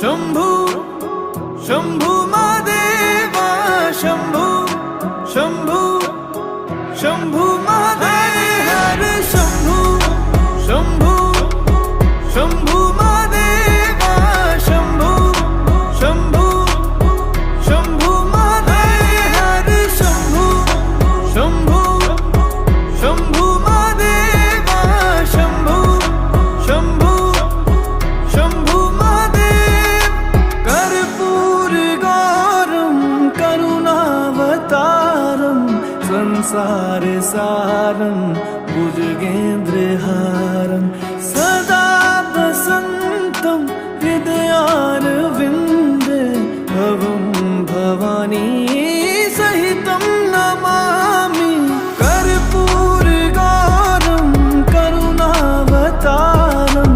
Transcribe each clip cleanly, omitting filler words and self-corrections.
शंभू शंभू महादेवा शंभू शंभू शंभू महादेव हर शंभू शंभू शंभू महादेवा शंभू शंभू शंभू महादेव हर शंभू शंभू शंभू महादेवा शंभू शंभू शंभू महादेव कर्पूर गौरम करुणावतारम संसार सारम भुजगेन्द्रहारम सदा वसन्तं हृदयारविन्दे भवं भवानी सहितं नमामि कर्पूरगौरं करुणावतारं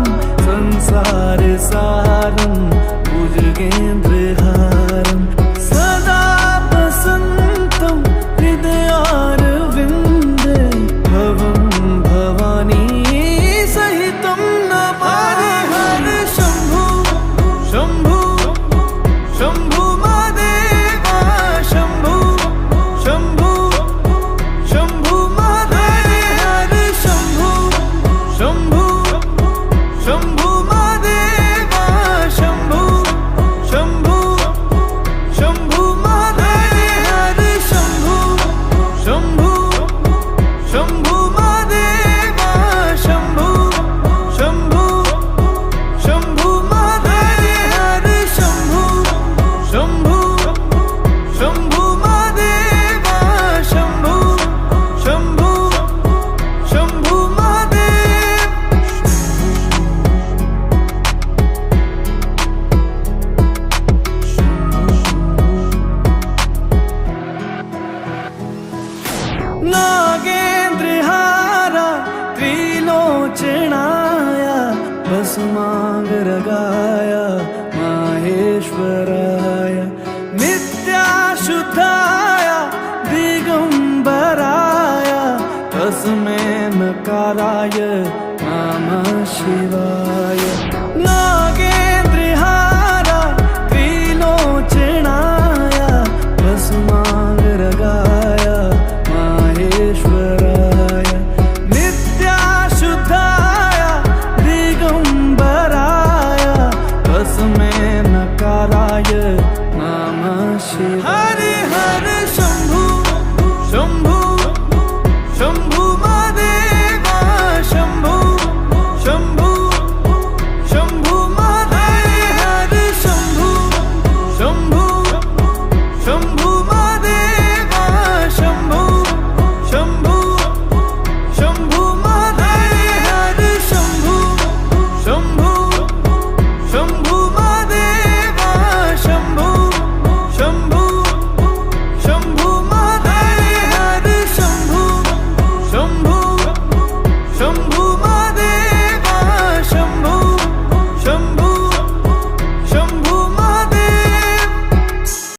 संसारसारं भुजगेन्द्रहारं सदा वसन्तं हृदयारविन्दे भवं भवानी सहितं नमामि हर शंभू शंभू शंभू महादेवा शंभू शंभू शंभू महादेव हर शंभू शंभू शंभू महादेवा शंभू शंभू शंभू महादेव हर शंभू शंभू शंभू महादेवा शंभू शंभू शंभू महादेव हर शंभू शंभू शंभू महादेवा शंभू शंभू शंभू महादेव नागेन्द्रहारा त्रिलोचनाय भस्मांगरगाय माहेश्वराय नित्याशुद्धाय दिगंबराय तस्मै नकाराय नमः शिवाय नागेन्द्रहारा त्रिलोचनाय भस्मांगरगाय माहेश्वराय नित्याशुद्धाय दिगंबराय तस्मै नकाराय नमः शिवाय हरे हरे